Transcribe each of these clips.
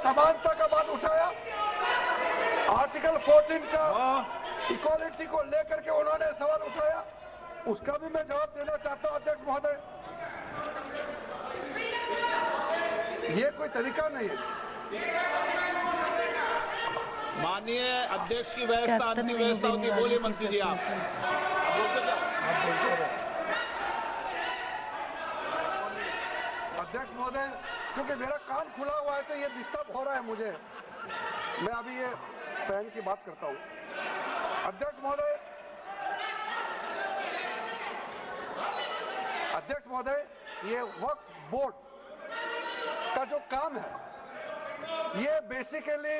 समानता का बात उठाया, आर्टिकल 14 का इक्वालिटी को लेकर के उन्होंने सवाल उठाया, उसका भी मैं जवाब देना चाहता हूं अध्यक्ष महोदय। ये कोई तरीका नहीं है। माननीय अध्यक्ष की व्यवस्था अंतिम व्यवस्था होती है। बोलिए मंत्री जी, आप बोलते जाओ। अध्यक्ष महोदय, क्योंकि मेरा कान खुला हुआ है तो ये डिस्टर्ब हो रहा है मुझे, मैं अभी ये फैन की बात करता हूँ। अध्यक्ष महोदय, ये वक्फ बोर्ड का जो काम है, ये बेसिकली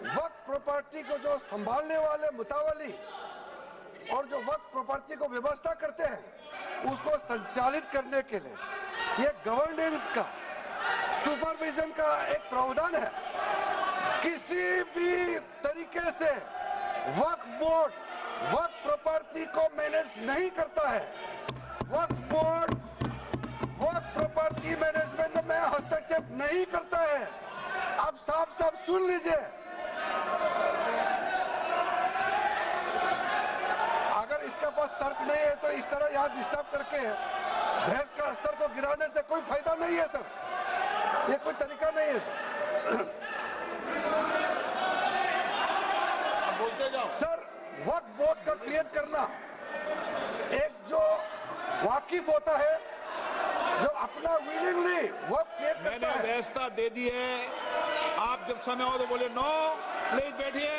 वक्फ प्रॉपर्टी को जो संभालने वाले मुतावली और जो वक्फ प्रॉपर्टी को व्यवस्था करते हैं, उसको संचालित करने के लिए ये गवर्नेंस का, सुपरविजन का एक प्रावधान है। किसी भी तरीके से वक्फ बोर्ड वक्फ प्रॉपर्टी को मैनेज नहीं करता है। वक्फ बोर्ड वक्फ प्रॉपर्टी मैनेजमेंट में हस्तक्षेप नहीं करता है। आप साफ साफ सुन लीजिए, अगर इसके पास तर्क नहीं है तो इस तरह यहाँ डिस्टर्ब करके बहस का स्तर को गिराने से कोई फायदा नहीं है सर, ये कोई तरीका नहीं है सर। बोलते जाओ सर, वक्फ बोर्ड का क्रिएट करना, एक जो वाकिफ होता है, जो अपना विलिंगली वक्फ क्रिएट करता है। मैंने व्यवस्था दे दी है, आप जब समय हो तो बोले नो, प्लीज बैठिए।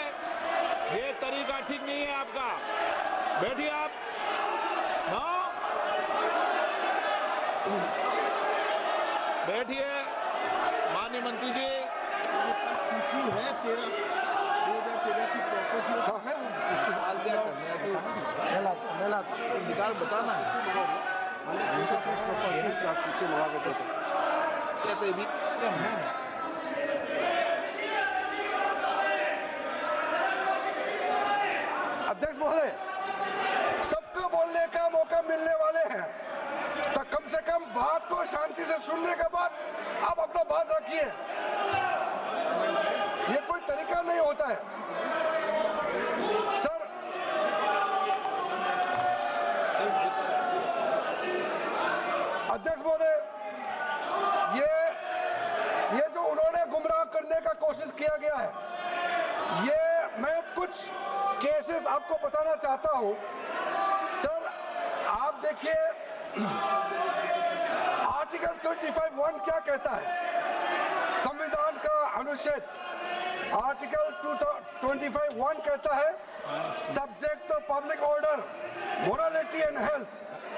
ये तरीका ठीक नहीं है आपका, बैठिए आप। नो, बैठिए। माननीय मंत्री जी, सूची है 2013 की प्रॉपर्टी निकाल बताना सूची मंगा के देते कहते भी अध्यक्ष महोदय, सबको बोलने का मौका मिलने वाले हैं, तो कम से कम बात को शांति से सुनने के बाद आप अपना बात रखिए। ये कोई तरीका नहीं होता है सर। अध्यक्ष महोदय, ये जो उन्होंने गुमराह करने का कोशिश किया गया है, ये मैं कुछ केसेस आपको बताना चाहता हूं सर। आप देखिए आर्टिकल 25(1) क्या कहता है, संविधान का अनुच्छेद आर्टिकल 25(1) कहता है, subject to public order, morality and health,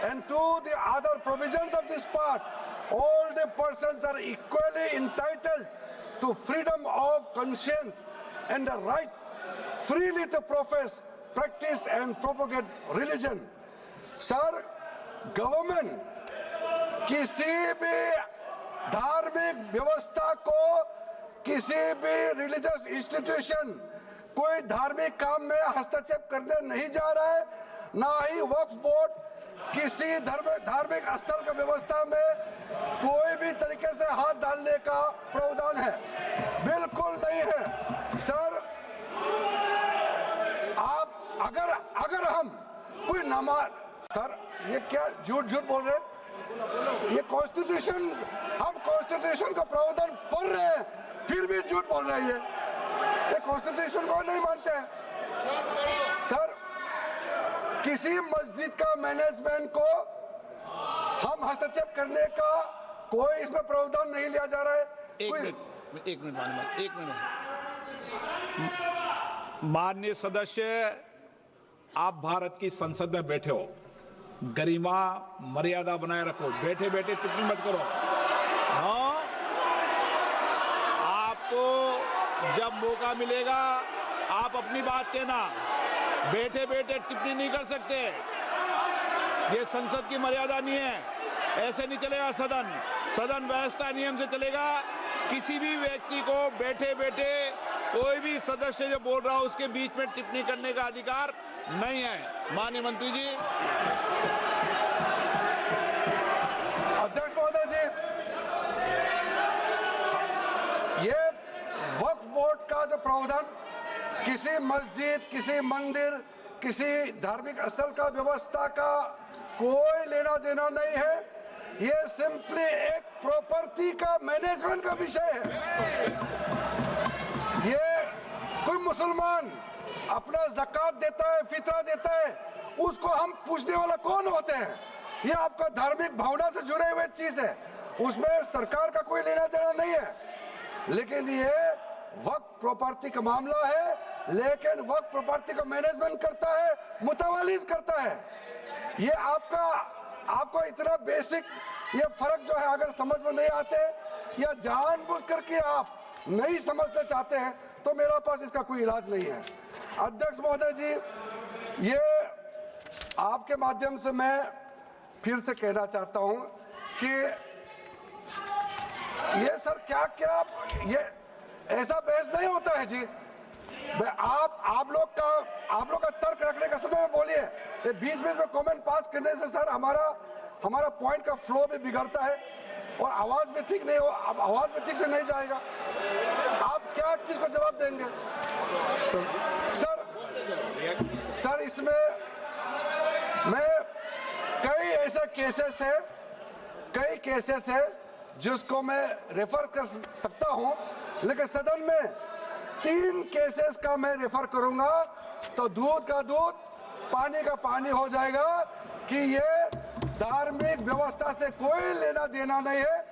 and to the other provisions of this part, all the persons are equally entitled to freedom of conscience and the right freely to profess, practice and propagate religion. Sir, government किसी भी धार्मिक व्यवस्था को, किसी भी religious institution, कोई धार्मिक काम में हस्तक्षेप करने नहीं जा रहा है, ना ही वक्फ बोर्ड किसी धार्मिक स्थल की व्यवस्था में कोई भी तरीके से हाथ डालने का प्रावधान है, बिल्कुल नहीं है सर। आप अगर हम कोई नमाज, सर ये क्या झूठ बोल रहे हैं? ये कॉन्स्टिट्यूशन, हम कॉन्स्टिट्यूशन का प्रावधान पढ़ रहे हैं, फिर भी झूठ बोल रहे हैं। ये कॉन्स्टिट्यूशन को नहीं मानते हैं सर। किसी मस्जिद का मैनेजमेंट को हम हस्तक्षेप करने का कोई इसमें प्रावधान नहीं लिया जा रहा है। एक मिनट माननीय सदस्य, आप भारत की संसद में बैठे हो, गरिमा मर्यादा बनाए रखो, बैठे बैठे टिप्पणी मत करो। हाँ, आपको जब मौका मिलेगा आप अपनी बात कहना, बैठे बैठे टिप्पणी नहीं कर सकते, ये संसद की मर्यादा नहीं है, ऐसे नहीं चलेगा सदन। सदन व्यवस्था नियम से चलेगा। किसी भी व्यक्ति को बैठे बैठे कोई भी सदस्य जो बोल रहा हो उसके बीच में टिप्पणी करने का अधिकार नहीं है। माननीय मंत्री जी। अध्यक्ष महोदय जी, ये बोर्ड का जो प्रावधान किसी मस्जिद, किसी मंदिर, किसी धार्मिक स्थल का व्यवस्था का कोई लेना देना नहीं है। ये सिंपली एक प्रॉपर्टी का मैनेजमेंट का विषय है। ये कोई मुसलमान अपना ज़कात देता है, फितरा देता है, उसको हम पूछने वाला कौन होते हैं? ये आपका धार्मिक भावना से जुड़े हुए चीज है, उसमें सरकार का कोई लेना देना नहीं है। लेकिन ये वक्फ प्रॉपर्टी का मामला है, लेकिन वक्फ प्रॉपर्टी का मैनेजमेंट करता है, मुतवालिज करता है। ये आपको इतना बेसिक ये फर्क जो है अगर समझ में नहीं आते या जानबूझ करके आप नहीं समझना चाहते हैं तो मेरा पास इसका कोई इलाज नहीं है। अध्यक्ष महोदय जी, ये आपके माध्यम से मैं फिर से कहना चाहता हूं कि ये सर क्या ये ऐसा बहस नहीं होता है जी। आप लोग का तर्क रखने का समय में बोलिए, ये बीच में कमेंट पास करने से सर हमारा पॉइंट का फ्लो भी बिगड़ता है और आवाज में ठीक नहीं हो, आवाज में ठीक से नहीं जाएगा। आप क्या चीज को जवाब देंगे सर? इसमें मैं कई ऐसे केसेस है जिसको मैं रेफर कर सकता हूं, लेकिन सदन में 3 केसेस का मैं रेफर करूंगा तो दूध का दूध पानी का पानी हो जाएगा कि ये धार्मिक व्यवस्था से कोई लेना देना नहीं है।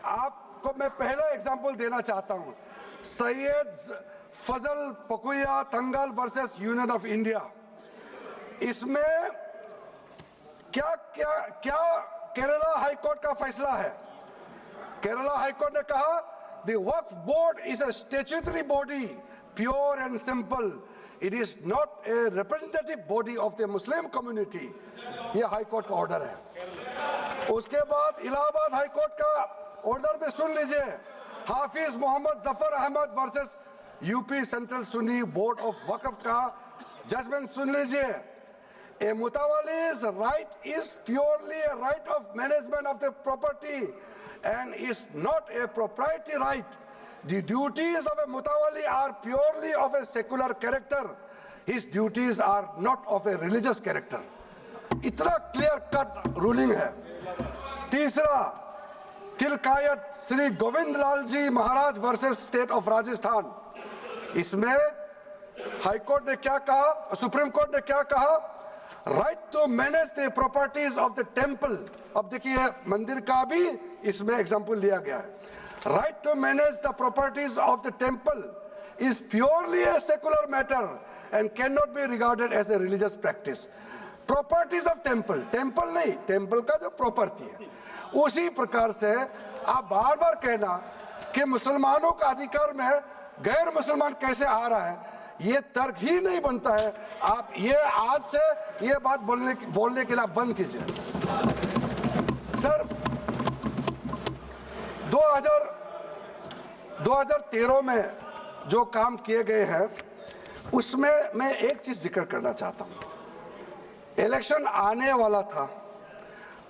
आपको मैं पहला एग्जांपल देना चाहता हूं, सैयद फजल पकुया Thangal versus union of India. इसमें क्या केरला हाईकोर्ट का फैसला है। केरला हाईकोर्ट ने कहा the Waqf board is a statutory body, pure and simple, it is not a representative body of the Muslim community. ये हाईकोर्ट का ऑर्डर है। उसके बाद इलाहाबाद हाईकोर्ट का ऑर्डर भी सुन लीजिए, Hafiz Mohammad Zafar Ahmad versus UP central Sunni board of Waqf का जजमेंट सुन लीजिए। A mutawalli's right is purely a right of management of the property and is not a proprietary right. The duties of a mutawalli are purely of a secular character. His duties are not of a religious character. इतना clear cut ruling है। तीसरा, तिलकायत श्री गोविंद लाल जी महाराज versus state of Rajasthan. इसमें high court ने क्या कहा, supreme court ने क्या कहा, right to manage the properties of the temple. अब देखिए मंदिर का भी इसमें एग्जांपल लिया गया है। Right to manage the properties of the temple is purely a secular matter and can not be regarded as a religious practice. Properties of temple, temple नहीं, टेम्पल का जो प्रॉपर्टी है। उसी प्रकार से आप बार बार कहना कि मुसलमानों का अधिकार में गैर मुसलमान कैसे आ रहा है, ये तर्क ही नहीं बनता है। आप ये आज से ये बात बोलने के लिए बंद कीजिए। सर 2013 में जो काम किए गए हैं उसमें मैं एक चीज जिक्र करना चाहता हूं। इलेक्शन आने वाला था,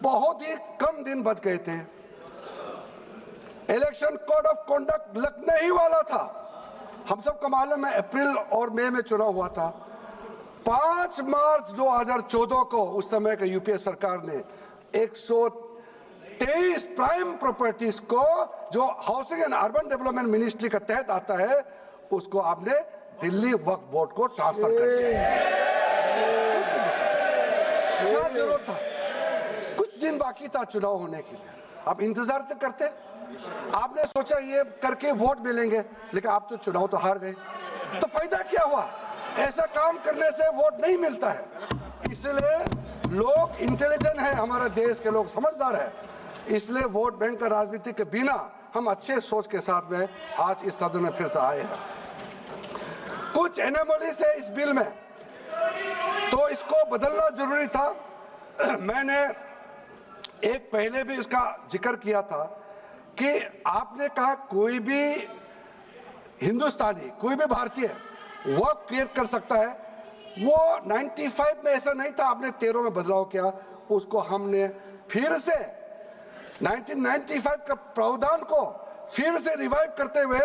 बहुत ही कम दिन बच गए थे, इलेक्शन कोड ऑफ कॉन्डक्ट लगने ही वाला था। हम सबको मालूम है अप्रैल और मई में चुनाव हुआ था। 5 मार्च 2014 को उस समय के यूपीए सरकार ने 123 प्राइम प्रॉपर्टीज को जो housing and urban development ministry के तहत आता है उसको आपने दिल्ली वक्फ बोर्ड को ट्रांसफर कर दिया। क्या जरूरत था? कुछ दिन बाकी था चुनाव होने के लिए, आप इंतजार तो करते। आपने सोचा ये करके वोट मिलेंगे, लेकिन आप तो चुनाव तो हार गए, तो फायदा क्या हुआ? ऐसा काम करने से वोट नहीं मिलता है। इसलिए लोग इंटेलिजेंट है, हमारे देश के लोग समझदार है, इसलिए वोट बैंक का राजनीति के बिना हम अच्छे सोच के साथ में आज इस सदन में फिर से आए हैं। कुछ एनोमलीज है इस बिल में, तो इसको बदलना जरूरी था। मैंने एक पहले भी इसका जिक्र किया था कि आपने कहा कोई भी हिंदुस्तानी, कोई भी भारतीय वक्फ क्रिएट कर सकता है। वो 95 में ऐसा नहीं था, आपने 13 में बदलाव किया, उसको हमने फिर से 1995 का प्रावधान को फिर से रिवाइव करते हुए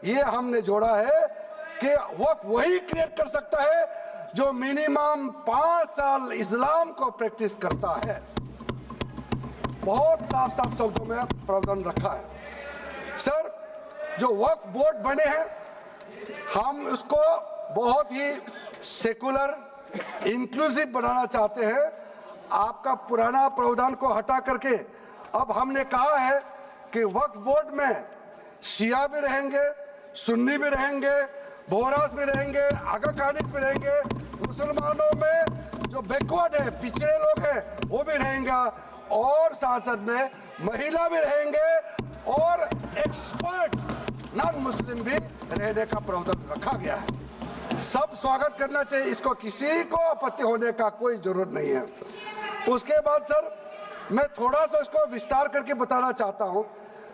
ये हमने जोड़ा है कि वक्फ वही क्रिएट कर सकता है जो मिनिमम 5 साल इस्लाम को प्रैक्टिस करता है। बहुत साफ साफ शब्दों में प्रावधान रखा है। सर, जो वक्फ बोर्ड बने हैं हम उसको बहुत ही सेकुलर इंक्लूसिव बनाना चाहते हैं। आपका पुराना प्रावधान को हटा करके अब हमने कहा है कि वक्फ बोर्ड में शिया भी रहेंगे, सुन्नी भी रहेंगे, बोहरास भी रहेंगे, आगा खानिस भी रहेंगे, मुसलमानों में जो बैकवर्ड है, पिछड़े लोग हैं वो भी रहेंगे, और साथ साथ में महिला भी रहेंगे और एक्सपर्ट नॉन मुस्लिम भी रहने का प्रावधान रखा गया है। सब स्वागत करना चाहिए, इसको किसी को आपत्ति होने का कोई जरूरत नहीं है। उसके बाद सर मैं थोड़ा सा इसको विस्तार करके बताना चाहता हूँ।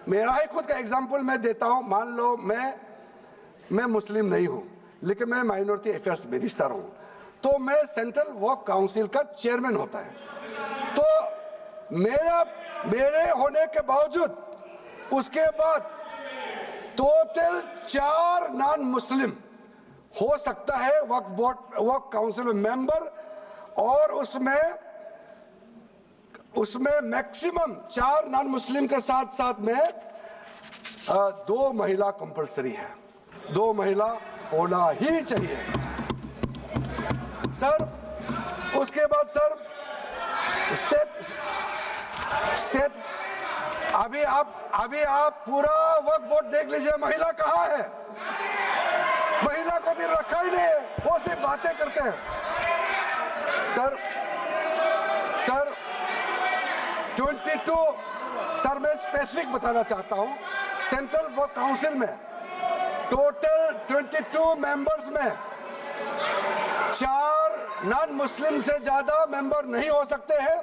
मेरा ही खुद का एग्जाम्पल मैं देता हूँ। मान लो मैं मुस्लिम नहीं हूँ लेकिन मैं माइनॉरिटी अफेयर्स मिनिस्टर हूँ, तो मैं सेंट्रल वक्फ काउंसिल का चेयरमैन होता है। तो मेरे होने के बावजूद उसके बाद टोटल 4 नॉन मुस्लिम हो सकता है वक्फ काउंसिल में मेंबर, और उसमें मैक्सिमम 4 नॉन मुस्लिम के साथ साथ में 2 महिला कंपलसरी है। 2 महिला होना ही चाहिए सर। उसके बाद सर स्टेट अभी आप पूरा वक्फ बोर्ड देख लीजिए, महिला कहाँ है? महिला को भी रखा ही नहीं है, वो सिर्फ बातें करते हैं। सर 22 सर मैं स्पेसिफिक बताना चाहता हूँ। सेंट्रल वक्फ काउंसिल में टोटल 22 मेंबर्स में 4 नॉन मुस्लिम से ज्यादा मेंबर नहीं हो सकते हैं।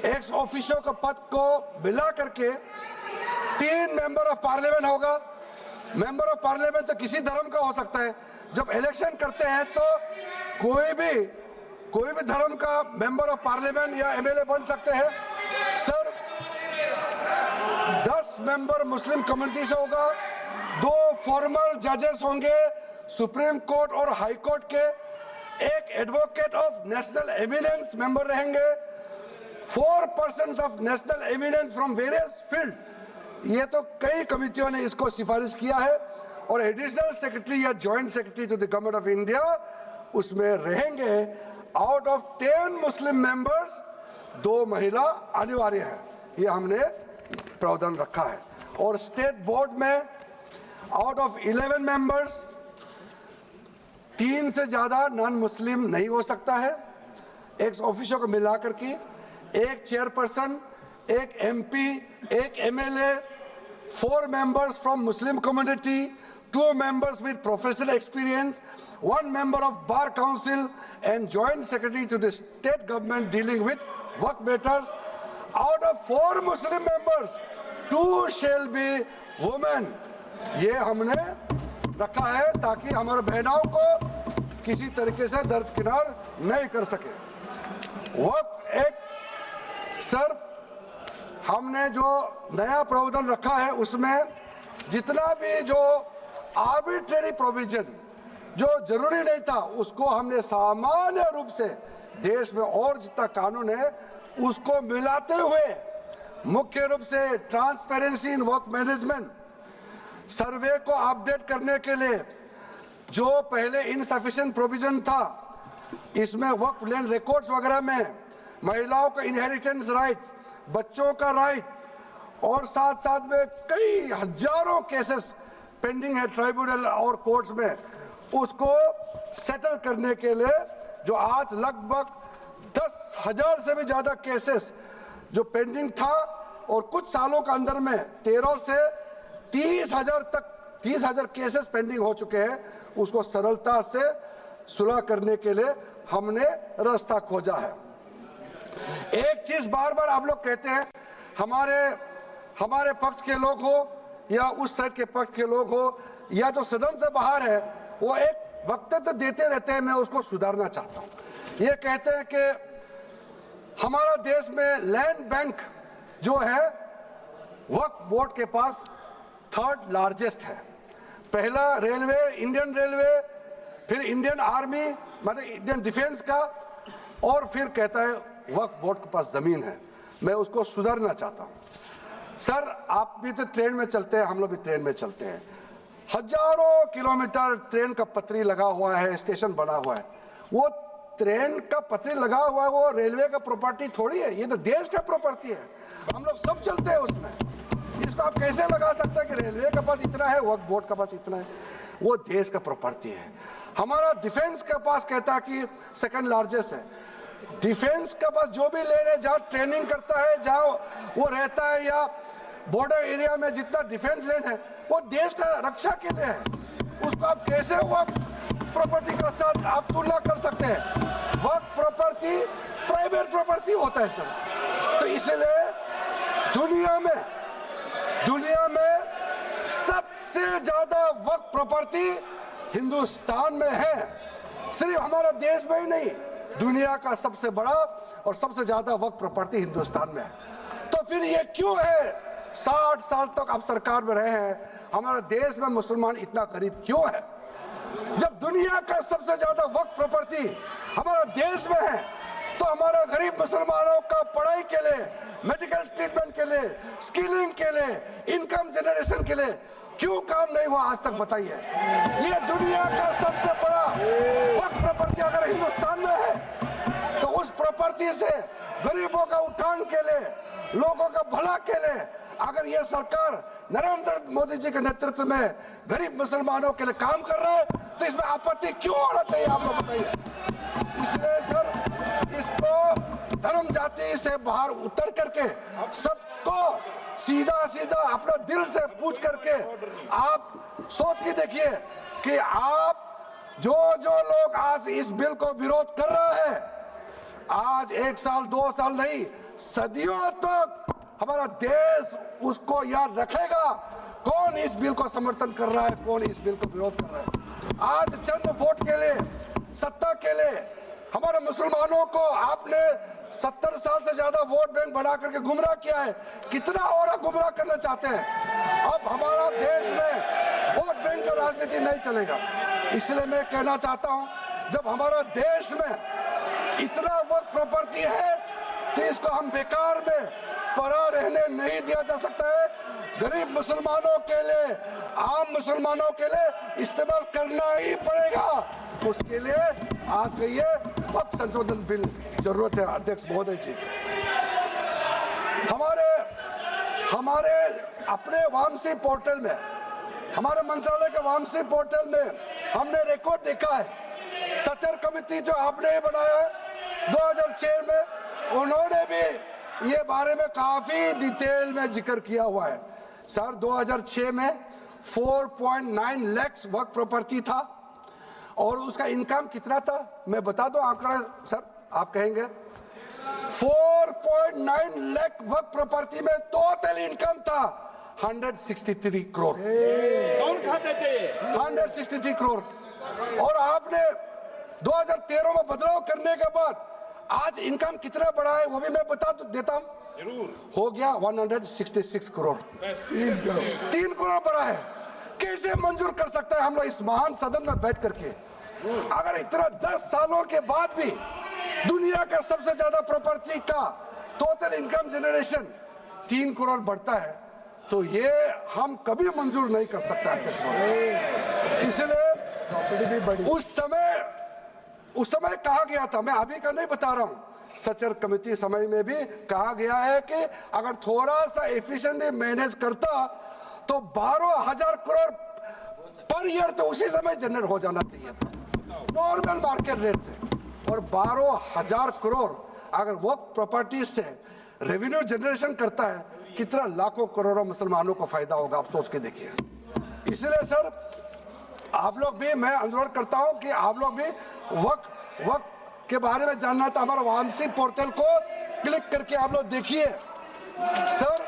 एक्स ऑफिशियो के पद को मिला करके 3 मेंबर ऑफ पार्लियामेंट होगा। मेंबर ऑफ पार्लियामेंट तो किसी धर्म का हो सकता है। जब इलेक्शन करते हैं तो कोई भी धर्म का मेंबर ऑफ पार्लियामेंट या एमएलए बन सकते हैं। सर 10 मेंबर मुस्लिम कम्युनिटी से होगा, 2 फॉर्मर जजेस होंगे सुप्रीम कोर्ट और हाई कोर्ट के, 1 advocate of national eminence member रहेंगे, 4 persons of national eminence from various field. ये तो कई कमिटियों ने इसको सिफारिश किया है। और एडिशनल सेक्रेटरी या joint secretary to the government of India उसमें रहेंगे। आउट ऑफ 10 मुस्लिम मेंबर्स 2 महिला अनिवार्य है, ये हमने प्रावधान रखा है। और स्टेट बोर्ड में आउट ऑफ 11 मेंबर्स 3 से ज्यादा नॉन मुस्लिम नहीं हो सकता है। एक्स ऑफिसर को मिलाकर के 1 chairperson, 1 MP, 1 MLA, 4 members from Muslim community, 2 members with professional experience, 1 member of Bar Council and Joint Secretary to the state government dealing with work matters. Out of 4 Muslim members, 2 shall be women. ये हमने रखा है ताकि हमारे बहनों को किसी तरीके से दरकिनार नहीं कर सके। वक्त एक सर हमने जो नया प्रावधान रखा है उसमें जितना भी जो आर्बिट्रेरी प्रोविजन जो जरूरी नहीं था उसको हमने सामान्य रूप से देश में और जितना कानून है उसको मिलाते हुए मुख्य रूप से ट्रांसपेरेंसी इन वर्क मैनेजमेंट, सर्वे को अपडेट करने के लिए जो पहले इनसफिशिएंट प्रोविजन था इसमें वक्फ लैंड रिकॉर्ड्स वगैरह में महिलाओं का इनहेरिटेंस राइट्स, बच्चों का राइट और साथ साथ में कई हजारों केसेस पेंडिंग है ट्राइब्यूनल और कोर्ट्स में, उसको सेटल करने के लिए जो आज लगभग 10,000 से भी ज्यादा केसेस जो पेंडिंग था और कुछ सालों के अंदर में 13 से 30,000 केसेस पेंडिंग हो चुके हैं, उसको सरलता से सुलह करने के लिए हमने रास्ता खोजा है। एक चीज बार बार आप लोग कहते हैं हमारे पक्ष के लोग हो या उस साइड के पक्ष के लोग हो या जो सदन से बाहर है वो एक वक्तव्य देते रहते हैं, मैं उसको सुधारना चाहता हूं। ये कहते हैं कि हमारा देश में लैंड बैंक जो है वक्फ बोर्ड के पास थर्ड लार्जेस्ट है। पहला रेलवे, इंडियन रेलवे, फिर इंडियन आर्मी मतलब इंडियन डिफेंस का, और फिर कहता है वक्फ बोर्ड के पास जमीन है। मैं उसको सुधारना चाहता हूँ। सर आप भी तो ट्रेन में चलते हैं, हम लोग भी ट्रेन में चलते हैं, हजारों किलोमीटर ट्रेन का पटरी लगा हुआ है, स्टेशन बना हुआ है। वो ट्रेन का पटरी लगा हुआ है, वो रेलवे का प्रॉपर्टी थोड़ी है, ये तो देश का प्रॉपर्टी है। हम लोग सब चलते हैं उसमें। इसको आप कैसे लगा सकते हैं कि रेलवे के पास इतना है, वक्फ बोर्ड के पास इतना है? वो देश का प्रॉपर्टी है। हमारा डिफेंस के पास कहता है कि सेकंड लार्जेस्ट है। डिफेंस के पास जो भी लेने, जहाँ ट्रेनिंग करता है, जहाँ वो रहता है, या बॉर्डर एरिया में जितना डिफेंस लैंड है, वो देश का रक्षा के लिए है। उसको आप कैसे वक्फ प्रॉपर्टी के साथ आप तुलना कर सकते हैं? वक्फ प्रॉपर्टी प्राइवेट प्रॉपर्टी होता है सर। तो इसलिए दुनिया में सबसे ज्यादा वक्फ प्रॉपर्टी हिंदुस्तान में है। सिर्फ हमारा देश में ही नहीं, दुनिया का सबसे बड़ा और सबसे ज्यादा वक्फ प्रॉपर्टी हिंदुस्तान में है। तो फिर ये क्यों है 60 साल तक आप सरकार में रहे हैं, हमारे देश में मुसलमान इतना गरीब क्यों है? जब दुनिया का सबसे ज्यादा वक्फ प्रॉपर्टी हमारा देश में है, तो हमारा गरीब मुसलमानों का पढ़ाई के लिए, मेडिकल ट्रीटमेंट के लिए, स्किलिंग के लिए, इनकम जनरेशन के लिए क्यों काम नहीं हुआ आज तक? बताइए। ये दुनिया का सबसे बड़ा वक्फ प्रॉपर्टी अगर हिंदुस्तान में है, तो उस प्रॉपर्टी से गरीबों का उत्थान के लिए, लोगों का भला के लिए अगर ये सरकार नरेंद्र मोदी जी के नेतृत्व में गरीब मुसलमानों के लिए काम कर रहा है, तो इसमें आपत्ति क्यों होना चाहिए? आप लोग बताइए। इसलिए सर इसको धर्म जाति से बाहर उतर करके सबको सीधा सीधा अपना दिल से पूछ करके आप सोच के देखिए कि आप जो लोग आज इस बिल को विरोध कर रहा है, आज 1 साल 2 साल नहीं, सदियों तक हमारा देश उसको याद रखेगा कौन इस बिल को समर्थन कर रहा है, कौन इस बिल को विरोध कर रहा है। आज चंद वोट के लिए, सत्ता के लिए हमारे मुसलमानों को आपने 70 साल से ज्यादा वोट बैंक बना करके गुमराह किया है। कितना और गुमराह करना चाहते हैं? अब हमारा देश में वोट बैंक की राजनीति नहीं चलेगा। इसलिए मैं कहना चाहता हूं, जब हमारा देश में इतना वक्त प्रॉपर्टी है, तो इसको हम बेकार में पड़ा रहने नहीं दिया जा सकता है। गरीब मुसलमानों के लिए, आम मुसलमानों के लिए इस्तेमाल करना ही पड़ेगा। उसके लिए आज के ये वक्फ संशोधन बिल जरूरत है। अध्यक्ष महोदय जी, हमारे अपने वामसी पोर्टल में, हमारे मंत्रालय के वामसी पोर्टल में हमने रिकॉर्ड देखा है। सचर कमेटी जो आपने बनाया है 2006 में, उन्होंने भी ये बारे में काफी डिटेल में जिक्र किया हुआ है। सर 2006 में 4.9 लाख वक्फ प्रॉपर्टी था, और उसका इनकम कितना था मैं बता दो आंकड़ा सर, आप कहेंगे 4.9 लाख वक्फ प्रॉपर्टी में टोटल इनकम था 163 करोड़। कौन खाते थे? 163 करोड़। और आपने 2013 में बदलाव करने के बाद आज इनकम कितना बढ़ा है वो भी मैं बता देता हूं। जरूर। हो गया 166 करोड़। 3 करोड़ बढ़ा है। कैसे मंजूर कर सकता है हम लोग इस महान सदन में बैठ करके? अगर इतना 10 सालों के बाद भी दुनिया का सबसे ज्यादा प्रॉपर्टी का टोटल इनकम जनरेशन 3 करोड़ बढ़ता है, तो ये हम कभी मंजूर नहीं कर सकता अध्यक्ष महोदय। इसलिए उस समय कहा गया था, मैं अभी का नहीं बता रहा हूं, सचर कमेटी समय में भी कहा गया है कि अगर थोड़ा सा एफिशिएंटली मैनेज करता तो 12,000 करोड़ पर ईयर तो उसी समय जनरेट हो जाना चाहिए था नॉर्मल मार्केट रेट से। और 12,000 करोड़ अगर वो प्रॉपर्टी से रेवेन्यू जनरेशन करता है, कितना लाखों करोड़ों मुसलमानों को फायदा होगा, आप सोच के देखिए। इसलिए सर आप लोग भी, मैं अनुरोध करता हूं कि आप लोग भी वक्त के बारे में जानना था, हमारा वामसी पोर्टल को क्लिक करके आप लोग देखिए। सर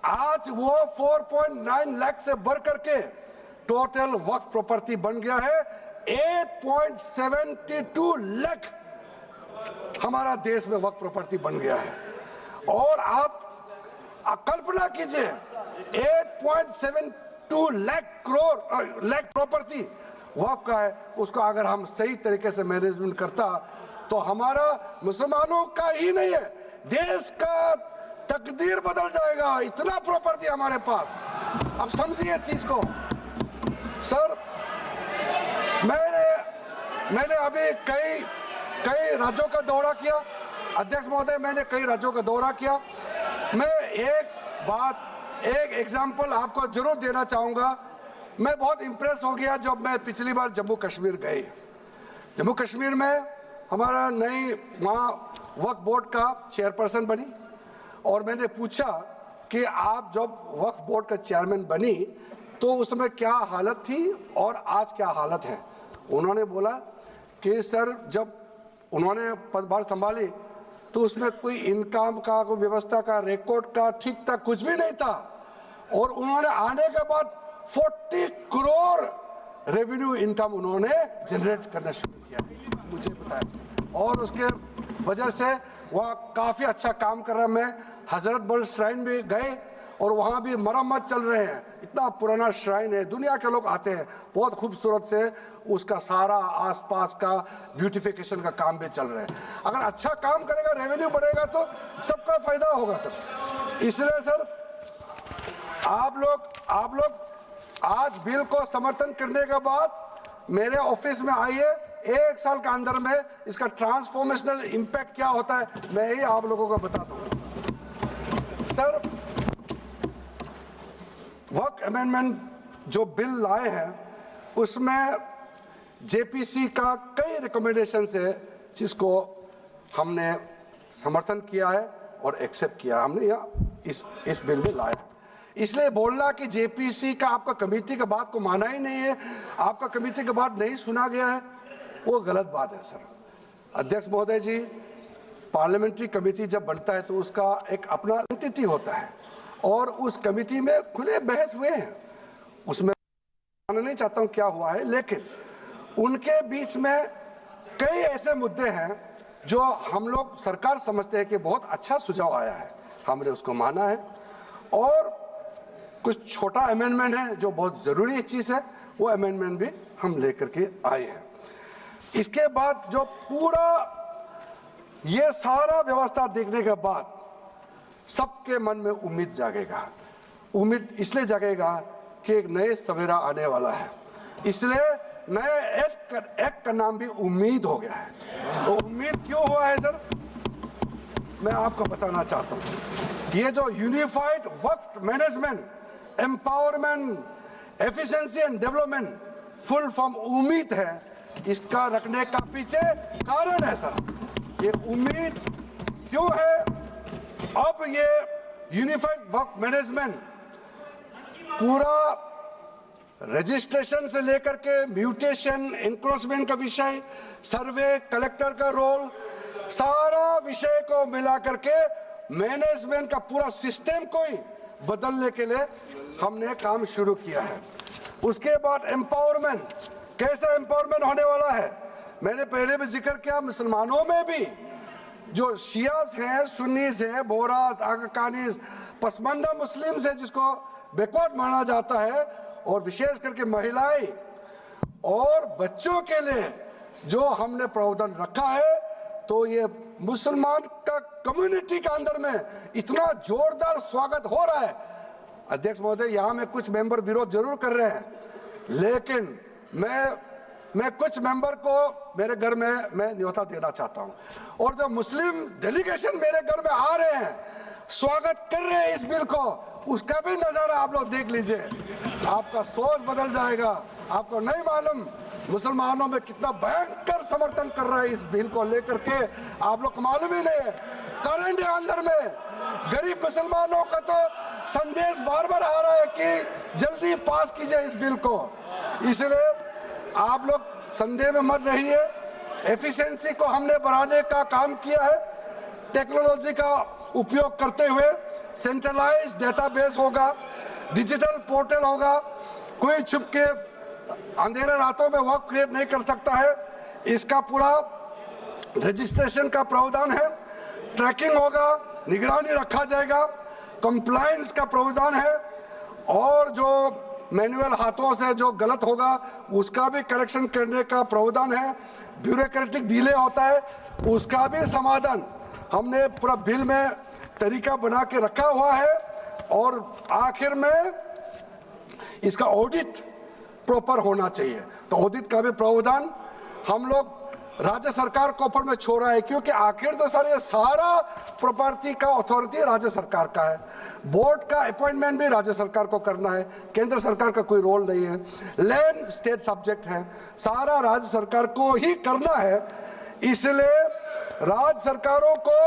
आज वो 4.9 लाख से बढ़ करके टोटल वक्फ प्रॉपर्टी बन गया है 8.72 लाख। हमारा देश में वक्फ प्रॉपर्टी बन गया है। और कल्पना कीजिए 8.72 लाख प्रॉपर्टी वक्फ का है, उसको अगर हम सही तरीके से मैनेजमेंट करता तो हमारा मुसलमानों का ही नहीं है, देश का तकदीर बदल जाएगा। इतना प्रॉपर्टी हमारे पास। अब समझिए चीज को सर। मैंने अभी कई राज्यों का दौरा किया अध्यक्ष महोदय, मैंने कई राज्यों का दौरा किया। मैं एक एग्जांपल आपको जरूर देना चाहूंगा। मैं बहुत इंप्रेस हो गया जब मैं पिछली बार जम्मू कश्मीर गए। जम्मू कश्मीर में हमारा नई वहाँ वक्फ बोर्ड का चेयरपर्सन बनी और मैंने पूछा कि आप जब वक्फ बोर्ड का चेयरमैन बनी तो उसमें क्या हालत थी और आज क्या हालत है। उन्होंने बोला कि सर जब उन्होंने पदभार संभाली तो उसमें कोई इनकम का, कोई व्यवस्था का, रिकॉर्ड का ठीक ठाक कुछ भी नहीं था और उन्होंने आने के बाद 40 करोड़ रेवेन्यू इनकम उन्होंने जनरेट करना शुरू किया, मुझे बताया। और उसके वजह से वह काफ़ी अच्छा काम कर रहा है। मैं हजरत बल श्राइन भी गए और वहाँ भी मरम्मत चल रहे हैं। इतना पुराना श्राइन है, दुनिया के लोग आते हैं, बहुत खूबसूरत से उसका सारा आसपास का ब्यूटिफिकेशन का काम भी चल रहा है। अगर अच्छा काम करेगा, रेवेन्यू बढ़ेगा तो सबका फायदा होगा सर। इसलिए सर आप लोग आज बिल को समर्थन करने के बाद मेरे ऑफिस में आइए, 1 साल के अंदर में इसका ट्रांसफॉर्मेशनल इम्पैक्ट क्या होता है मैं ही आप लोगों को बता दूंगा। सर वक्फ अमेंडमेंट जो बिल लाए हैं उसमें जेपीसी का कई रिकमेंडेशन है जिसको हमने समर्थन किया है और एक्सेप्ट किया हमने या इस बिल में लाया। इसलिए बोलना कि जेपीसी का आपका कमेटी के बात को माना ही नहीं है, आपका कमेटी के बात नहीं सुना गया है, वो गलत बात है सर। अध्यक्ष महोदय जी, पार्लियामेंट्री कमेटी जब बनता है तो उसका एक अपना एंटिटी होता है और उस कमेटी में खुले बहस हुए हैं। उसमें मैं नहीं चाहता हूं क्या हुआ है, लेकिन उनके बीच में कई ऐसे मुद्दे हैं जो हम लोग सरकार समझते हैं कि बहुत अच्छा सुझाव आया है, हमने उसको माना है। और कुछ छोटा अमेंडमेंट है जो बहुत ज़रूरी चीज़ है, वो अमेंडमेंट भी हम लेकर के आए हैं। इसके बाद जो पूरा ये सारा व्यवस्था देखने के बाद सबके मन में उम्मीद जागेगा। उम्मीद इसलिए जागेगा कि एक नए सवेरा आने वाला है, इसलिए नए एक्ट का नाम भी उम्मीद हो गया है। तो उम्मीद क्यों हुआ है सर, मैं आपको बताना चाहता हूँ। ये जो unified Waqf management, empowerment, efficiency and development, full form उम्मीद है, इसका रखने का पीछे कारण है सर। ये उम्मीद क्यों है, अब ये यूनिफाइड वक्फ मैनेजमेंट पूरा रजिस्ट्रेशन से लेकर के म्यूटेशन, इंक्रोचमेंट का विषय, सर्वे, कलेक्टर का रोल, सारा विषय को मिला करके मैनेजमेंट का पूरा सिस्टम को ही बदलने के लिए हमने काम शुरू किया है। उसके बाद एम्पावरमेंट, कैसा एम्पावरमेंट होने वाला है, मैंने पहले भी जिक्र किया, मुसलमानों में भी जो शियास हैं, सुन्नीस हैं, बोरास, आकाकानीस, पसमानदा मुस्लिम्स हैं जिसको बैकवर्ड माना जाता है, और विशेष करके महिलाएं और बच्चों के लिए जो हमने प्रावधान रखा है, तो ये मुसलमान का कम्युनिटी के अंदर में इतना जोरदार स्वागत हो रहा है। अध्यक्ष महोदय, यहाँ में कुछ मेंबर विरोध जरूर कर रहे हैं, लेकिन मैं कुछ मेंबर को मेरे घर में मैं न्योता देना चाहता हूँ, और जो मुस्लिम डेलीगेशन मेरे घर में आ रहे हैं, स्वागत कर रहे हैं इस बिल को, उसका भी नजारा आप लोग देख लीजिए। आपका सोच बदल जाएगा। आपको नहीं मालूम मुसलमानों में कितना भयंकर समर्थन कर रहा है इस बिल को लेकर के, आप लोग को मालूम ही नहीं है। करंट अंदर में गरीब मुसलमानों का तो संदेश बार बार आ रहा है कि जल्दी पास कीजिए इस बिल को। इसलिए आप लोग संदेह में मत रहिए। एफिशिएंसी को हमने बढ़ाने का काम किया है। टेक्नोलॉजी का उपयोग करते हुए सेंट्रलाइज्ड डेटाबेस होगा, डिजिटल पोर्टल होगा, कोई छुप के अंधेरे रातों में वर्क क्रिएट नहीं कर सकता है। इसका पूरा रजिस्ट्रेशन का प्रावधान है, ट्रैकिंग होगा, निगरानी रखा जाएगा, कंप्लायंस का प्रावधान है और जो मैनुअल हाथों से जो गलत होगा उसका भी करेक्शन करने का प्रावधान है। ब्यूरोक्रेटिक डिले होता है उसका भी समाधान हमने पूरा बिल में तरीका बना के रखा हुआ है। और आखिर में इसका ऑडिट प्रॉपर होना चाहिए, तो ऑडिट का भी प्रावधान हम लोग राज्य सरकार के ऊपर में छोड़ रहा है, क्योंकि आखिर तो सर ये सारा प्रॉपर्टी का अथॉरिटी राज्य सरकार का है। बोर्ड का अपॉइंटमेंट भी राज्य सरकार को करना है, केंद्र सरकार का कोई रोल नहीं है। लैंड स्टेट सब्जेक्ट है, सारा राज्य सरकार को ही करना है। इसलिए राज्य सरकारों को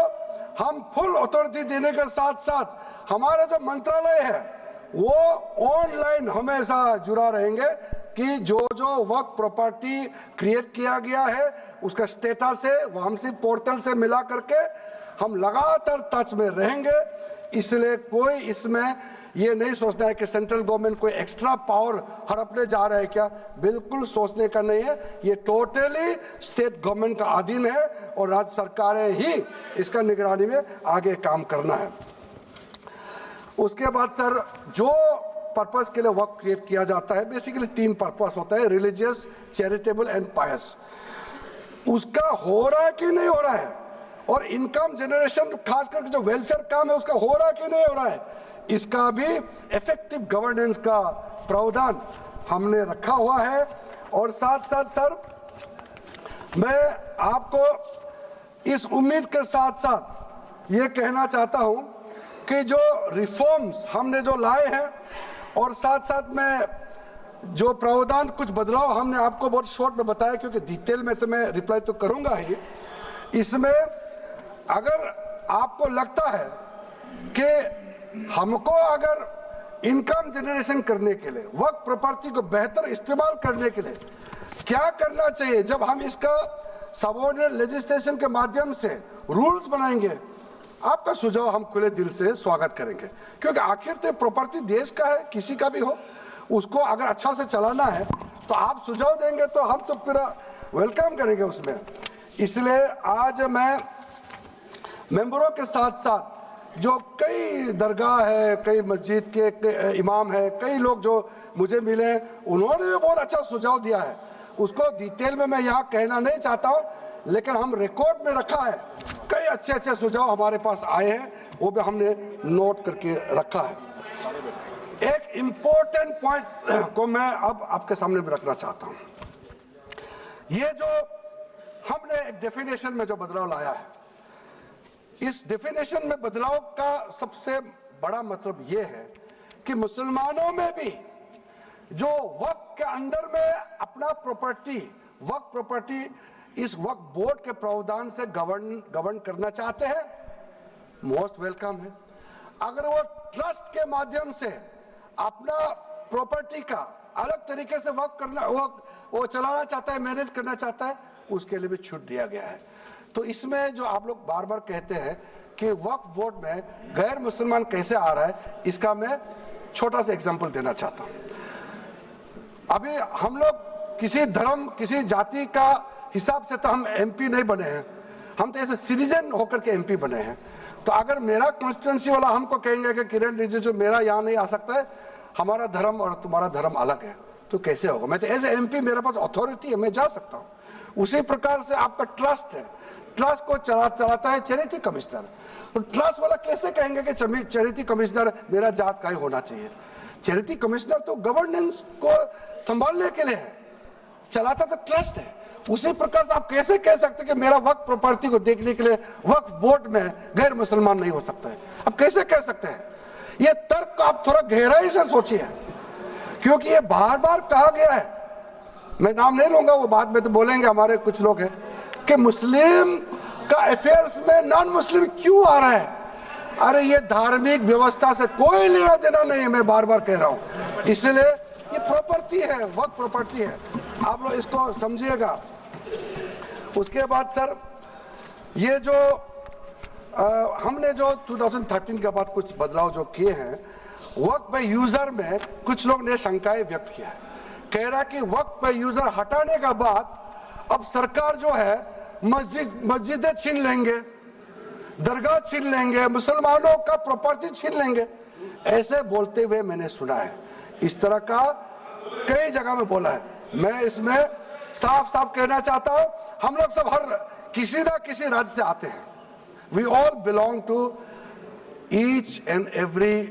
हम फुल अथॉरिटी देने के साथ साथ हमारा जो मंत्रालय है वो ऑनलाइन हमेशा जुड़ा रहेंगे कि जो जो वक्त प्रॉपर्टी क्रिएट किया गया है उसका स्टेटस है वो हमसे पोर्टल से मिला करके हम लगातार टच में रहेंगे। इसलिए कोई इसमें ये नहीं सोचना है कि सेंट्रल गवर्नमेंट कोई एक्स्ट्रा पावर हड़पने जा रहा है, क्या बिल्कुल सोचने का नहीं है। ये टोटली स्टेट गवर्नमेंट का अधीन है और राज्य सरकारें ही इसका निगरानी में आगे काम करना है। उसके बाद सर जो पर्पस के लिए वर्क क्रिएट किया जाता है बेसिकली 3 पर्पस होता है, रिलीजियस, चैरिटेबल एंड पायस। उसका हो रहा है कि नहीं हो रहा है, और इनकम जनरेशन खास करके जो वेलफेयर काम है उसका हो रहा है कि नहीं हो रहा है, इसका भी इफेक्टिव गवर्नेंस का प्रावधान हमने रखा हुआ है। और साथ साथ सर मैं आपको इस उम्मीद के साथ साथ ये कहना चाहता हूं कि जो रिफॉर्म्स हमने जो लाए हैं और साथ साथ में जो प्रावधान कुछ बदलाव हमने आपको बहुत शॉर्ट में बताया, क्योंकि डिटेल में तो मैं रिप्लाई तो करूंगा ही। इसमें अगर आपको लगता है कि हमको अगर इनकम जनरेशन करने के लिए वक्त प्रॉपर्टी को बेहतर इस्तेमाल करने के लिए क्या करना चाहिए, जब हम इसका सबऑर्डिनेट लेजिस्लेशन के माध्यम से रूल्स बनाएंगे, आपका सुझाव हम खुले दिल से स्वागत करेंगे। क्योंकि आखिर तो प्रॉपर्टी देश का है, किसी का भी हो, उसको अगर अच्छा से चलाना है तो आप सुझाव देंगे तो हम तो पूरा वेलकम करेंगे उसमें। इसलिए आज मैं मेंबरों के साथ साथ जो कई दरगाह है, कई मस्जिद के इमाम है, कई लोग जो मुझे मिले उन्होंने भी बहुत अच्छा सुझाव दिया है। उसको डिटेल में मैं यहाँ कहना नहीं चाहता हूँ, लेकिन हम रिकॉर्ड में रखा है, कई अच्छे अच्छे सुझाव हमारे पास आए हैं, वो भी हमने नोट करके रखा है। एक इम्पोर्टेंट पॉइंट को मैं अब आपके सामने भी रखना चाहता हूँ। ये जो हमने एक डेफिनेशन में जो बदलाव लाया है, इस डेफिनेशन में बदलाव का सबसे बड़ा मतलब ये है कि मुसलमानों में भी जो वक्फ के अंदर में अपना प्रॉपर्टी, वक्फ प्रॉपर्टी इस वक्फ बोर्ड के प्रावधान से गवर्न करना चाहते हैं, मोस्ट वेलकम है। अगर वो ट्रस्ट के माध्यम से अपना प्रॉपर्टी का अलग तरीके से वक्फ करना, वो चलाना चाहता है, मैनेज करना चाहता है, उसके लिए भी छूट दिया गया है। तो इसमें जो आप लोग बार बार कहते हैं कि वक्फ बोर्ड में गैर मुसलमान कैसे आ रहा है, इसका मैं छोटा सा एग्जांपल देना चाहता हूँ। अभी हम लोग किसी धर्म, किसी जाति का हिसाब से तो हम एमपी नहीं बने हैं, हम तो ऐसे सिटीजन होकर के एमपी बने हैं। तो अगर मेरा कॉन्स्टिट्यूंसी वाला हमको कहेंगे कि किरण रिजिजू मेरा यहाँ नहीं आ सकता है, हमारा धर्म और तुम्हारा धर्म अलग है, तो कैसे होगा? मैं तो एज एमपी मेरे पास अथॉरिटी है, मैं जा सकता हूँ। उसी प्रकार से आपका ट्रस्ट है, ट्रस्ट को चलाता है चैरिटी कमिश्नर। तो ट्रस्ट वाला कैसे कहेंगे कि चैरिटी कमिश्नर मेरा जात का ही होना चाहिए? चैरिटी कमिश्नर तो गवर्नेंस को संभालने के लिए है, चलाता तो ट्रस्ट है। उसी प्रकार से आप कैसे कह सकते कि मेरा वक्फ प्रॉपर्टी को देखने के लिए वक्फ बोर्ड में गैर मुसलमान नहीं हो सकता है? आप कैसे कह सकते हैं? ये तर्क को आप थोड़ा गहराई से सोचिए, क्योंकि ये बार बार कहा गया है, मैं नाम नहीं लूंगा, वो बाद में तो बोलेंगे हमारे कुछ लोग हैं कि मुस्लिम का अफेयर्स में नॉन मुस्लिम क्यों आ रहा है। अरे ये धार्मिक व्यवस्था से कोई लेना देना नहीं है, मैं बार बार कह रहा हूं। इसलिए ये प्रॉपर्टी है, वक्फ प्रॉपर्टी है, आप लोग इसको समझिएगा। उसके बाद सर ये जो हमने जो 2013 के बाद कुछ बदलाव जो किए हैं, वक्फ बाय यूजर में कुछ लोग ने शंकाएं व्यक्त किया है, कह रहा कि वक्फ बाय यूजर हटाने के बाद अब सरकार जो है मस्जिदें छीन लेंगे, दरगाह छीन लेंगे, मुसलमानों का प्रॉपर्टी छीन लेंगे, ऐसे बोलते हुए मैंने सुना है। इस तरह का कई जगह में बोला है। मैं इसमें साफ साफ कहना चाहता हूं, हम लोग सब हर किसी ना किसी राज्य से आते हैं। We all belong to each and every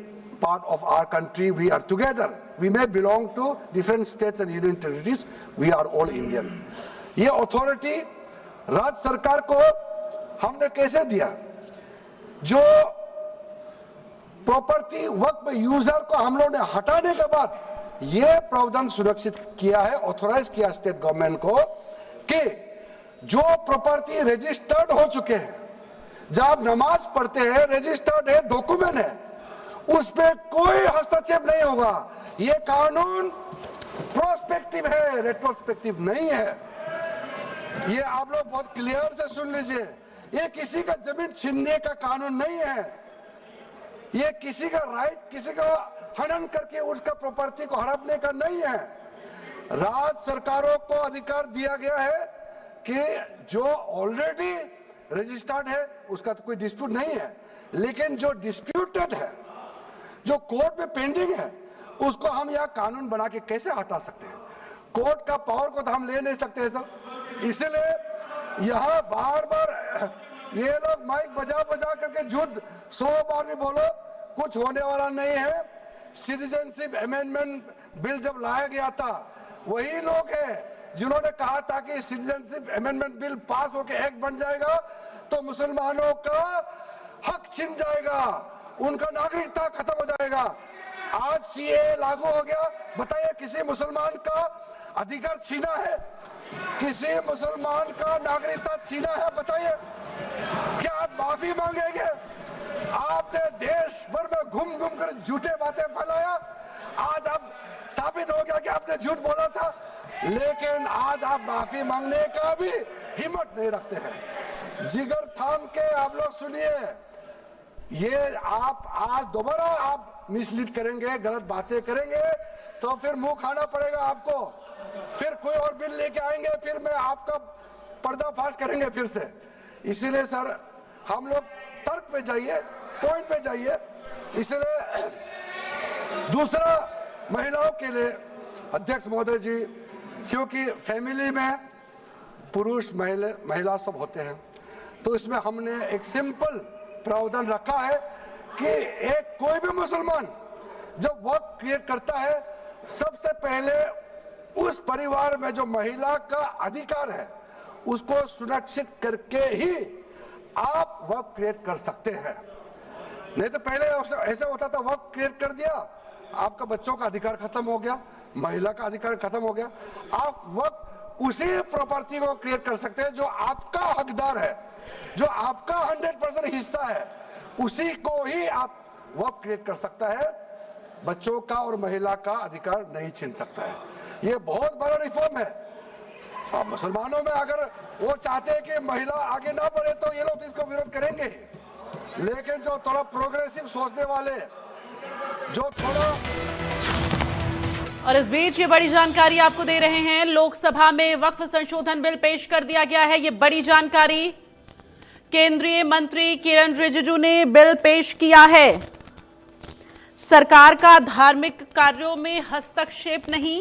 part of our country, we are together, we may belong to different states and union territories, we are all Indian. ये अथॉरिटी राज्य सरकार को हमने कैसे दिया? जो प्रॉपर्टी वक्त यूजर को हम लोग ने हटाने के बाद ये प्रावधान सुरक्षित किया है, ऑथोराइज किया स्टेट गवर्नमेंट को कि जो प्रॉपर्टी रजिस्टर्ड हो चुके हैं, जब आप नमाज पढ़ते हैं, रजिस्टर्ड है, डॉक्यूमेंट है, उस पे कोई हस्तक्षेप नहीं होगा। ये कानून प्रोस्पेक्टिव है, रेट्रोस्पेक्टिव नहीं है। ये आप लोग बहुत क्लियर से सुन लीजिए, ये किसी का जमीन छीनने का कानून नहीं है। ये किसी का राइट, किसी का हनन करके उसका प्रॉपर्टी को हड़पने का नहीं है। राज्य सरकारों को अधिकार दिया गया है कि जो ऑलरेडी रजिस्टर्ड है उसका तो कोई डिस्प्यूट नहीं है, लेकिन जो डिस्प्यूटेड है, जो कोर्ट में पेंडिंग है, उसको हम यहाँ कानून बना के कैसे हटा सकते हैं? कोर्ट का पावर को तो हम ले नहीं सकते हैं सर। इसलिए यहाँ बार बार ये लोग माइक बजा बजा करके झूठ 100 बार भी बोलो, कुछ होने वाला नहीं है। सिटीजनशिप अमेंडमेंट बिल जब लाया गया था, वही लोग हैं जिन्होंने कहा था कि सिटीजनशिप अमेंडमेंट बिल पास होकर एक्ट बन जाएगा तो मुसलमानों का हक छिन जाएगा, उनका नागरिकता खत्म हो जाएगा। आज सीए लागू हो गया, बताइए किसी मुसलमान का अधिकार छीना है? किसी मुसलमान का नागरिकता छीना है? बताइए, क्या आप माफी मांगेंगे? आपने देश भर में घूम घूम कर झूठे बातें फैलाया, आज आप साबित हो गया कि आपने झूठ बोला था, लेकिन आज आप माफी मांगने का भी हिम्मत नहीं रखते हैं। जिगर थाम के आप लोग सुनिए, ये आप आज दोबारा आप मिसलीड करेंगे, गलत बातें करेंगे तो फिर मुंह खाना पड़ेगा आपको। फिर कोई और बिल लेके आएंगे, फिर मैं आपका पर्दाफाश करेंगे फिर से। इसीलिए सर हम लोग तर्क पे जाइए, पॉइंट पे जाइए। इसलिए दूसरा, महिलाओं के लिए अध्यक्ष महोदय जी, क्योंकि फैमिली में पुरुष महिला सब होते हैं, तो इसमें हमने एक सिंपल प्रावधान रखा है कि एक कोई भी मुसलमान जब वर्क क्रिएट करता है, सबसे पहले उस परिवार में जो महिला का अधिकार है उसको सुरक्षित करके ही आप वर्क क्रिएट कर सकते हैं। नहीं तो पहले ऐसा होता था, वर्क क्रिएट कर दिया, आपका बच्चों का अधिकार खत्म हो गया, महिला का अधिकार खत्म हो गया। आप वर्क उसी प्रॉपर्टी को क्रिएट कर सकते हैं जो आपका हकदार है, जो आपका 100% हिस्सा है, उसी को ही आप वर्क क्रिएट कर सकता है। बच्चों का और महिला का अधिकार नहीं छीन सकता है। ये बहुत बड़ा रिफॉर्म है। अब मुसलमानों में अगर वो चाहते हैं कि महिला आगे ना बढ़े तो ये लोग इसको विरोध करेंगे, लेकिन जो थोड़ा प्रोग्रेसिव सोचने वाले, जो थोड़ा। और इस बीच ये बड़ी जानकारी आपको दे रहे हैं, लोकसभा में वक्फ संशोधन बिल पेश कर दिया गया है। ये बड़ी जानकारी केंद्रीय मंत्री किरण रिजिजू ने बिल पेश किया है। सरकार का धार्मिक कार्यों में हस्तक्षेप नहीं,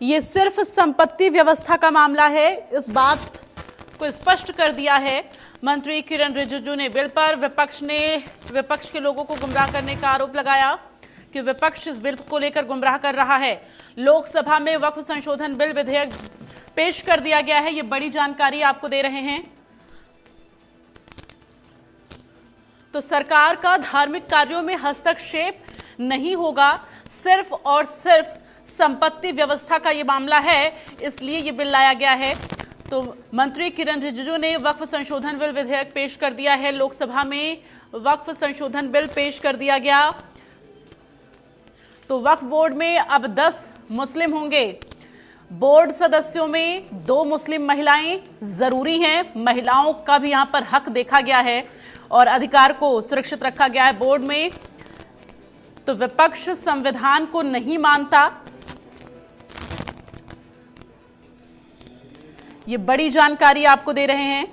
ये सिर्फ संपत्ति व्यवस्था का मामला है, इस बात को स्पष्ट कर दिया है मंत्री किरण रिजिजू ने। बिल पर विपक्ष के लोगों को गुमराह करने का आरोप लगाया कि विपक्ष इस बिल को लेकर गुमराह कर रहा है। लोकसभा में वक्फ संशोधन बिल विधेयक पेश कर दिया गया है, ये बड़ी जानकारी आपको दे रहे हैं। तो सरकार का धार्मिक कार्यों में हस्तक्षेप नहीं होगा, सिर्फ और सिर्फ संपत्ति व्यवस्था का ये मामला है, इसलिए ये बिल लाया गया है। तो मंत्री किरण रिजिजू ने वक्फ संशोधन बिल विधेयक पेश कर दिया है। लोकसभा में वक्फ संशोधन बिल पेश कर दिया गया। तो वक्फ बोर्ड में अब 10 मुस्लिम होंगे। बोर्ड सदस्यों में 2 मुस्लिम महिलाएं जरूरी हैं। महिलाओं का भी यहां पर हक देखा गया है और अधिकार को सुरक्षित रखा गया है बोर्ड में। तो विपक्ष संविधान को नहीं मानता, ये बड़ी जानकारी आपको दे रहे हैं।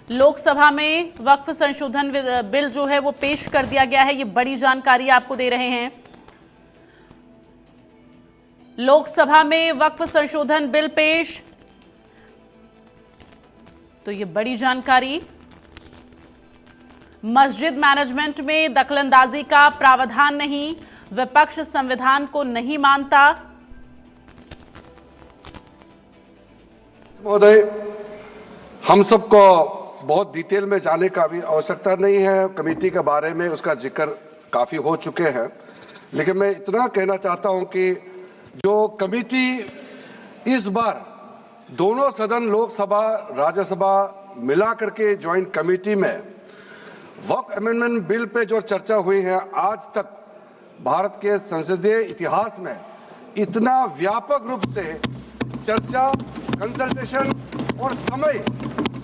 लोकसभा में वक्फ संशोधन बिल जो है वो पेश कर दिया गया है। ये बड़ी जानकारी आपको दे रहे हैं। लोकसभा में वक्फ संशोधन बिल पेश, तो ये बड़ी जानकारी। मस्जिद मैनेजमेंट में दखलंदाजी का प्रावधान नहीं, विपक्ष संविधान को नहीं मानता। महोदय, हम सबको बहुत डिटेल में जाने का भी आवश्यकता नहीं है। कमेटी के बारे में उसका जिक्र काफ़ी हो चुके हैं, लेकिन मैं इतना कहना चाहता हूं कि जो कमेटी इस बार दोनों सदन लोकसभा राज्यसभा मिला करके ज्वाइंट कमेटी में वक्फ अमेंडमेंट बिल पे जो चर्चा हुई है, आज तक भारत के संसदीय इतिहास में इतना व्यापक रूप से चर्चा, कंसल्टेशन और समय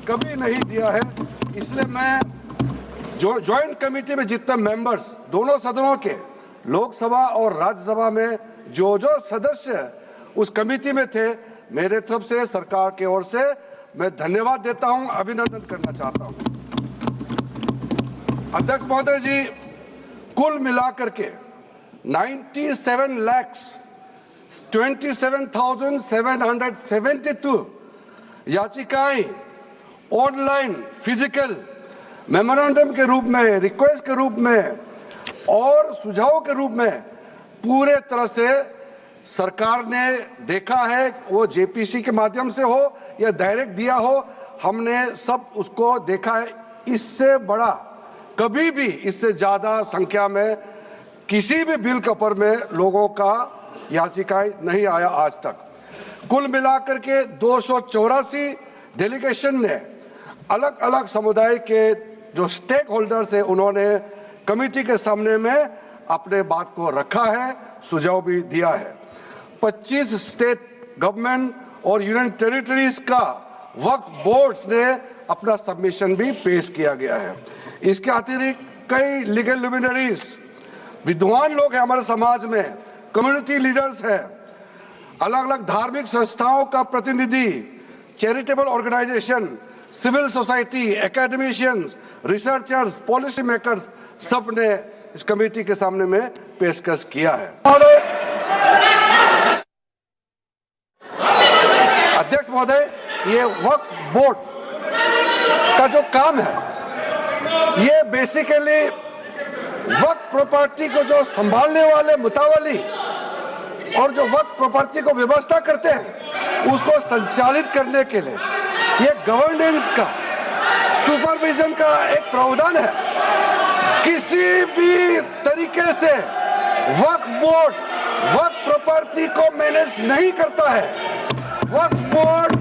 कभी नहीं दिया है। इसलिए मैं जो ज्वाइंट कमेटी में जितने मेंबर्स दोनों सदनों के लोकसभा और राज्यसभा में जो सदस्य उस कमेटी में थे, मेरे तरफ से सरकार की ओर से मैं धन्यवाद देता हूं, अभिनंदन करना चाहता हूं। अध्यक्ष महोदय जी, कुल मिलाकर के 97,27,772 याचिकाएं ऑनलाइन, फिजिकल, मेमोरेंडम के रूप में, रिक्वेस्ट के रूप में और सुझाव के रूप में पूरे तरह से सरकार ने देखा है। वो जेपीसी के माध्यम से हो या डायरेक्ट दिया हो, हमने सब उसको देखा है। इससे बड़ा कभी भी, इससे ज्यादा संख्या में किसी भी बिल के ऊपर में लोगों का याचिकाएं नहीं आया आज तक। कुल मिलाकर के 284 डेलीगेशन ने अलग अलग समुदाय के जो स्टेक होल्डर्स है, उन्होंने कमेटी के सामने में अपने बात को रखा है, सुझाव भी दिया है। 25 स्टेट गवर्नमेंट और यूनियन टेरिटरीज का वक्फ बोर्ड्स ने अपना सबमिशन भी पेश किया गया है। इसके अतिरिक्त कई लीगल लुमिनरीज, विद्वान लोग हैं हमारे समाज में, कम्युनिटी लीडर्स हैं, अलग अलग धार्मिक संस्थाओं का प्रतिनिधि, charitable organisation, civil society, academicians, researchers, policy makers, सब ने इस कमेटी के सामने में पेशकश किया है। अध्यक्ष महोदय, ये वक्फ बोर्ड का जो काम है, ये बेसिकली वक्फ प्रॉपर्टी को जो संभालने वाले मुतावली और जो वक्फ प्रॉपर्टी को व्यवस्था करते हैं, उसको संचालित करने के लिए ये गवर्नेंस का, सुपरविजन का एक प्रावधान है। किसी भी तरीके से वक्फ बोर्ड वक्फ प्रॉपर्टी को मैनेज नहीं करता है। वक्फ बोर्ड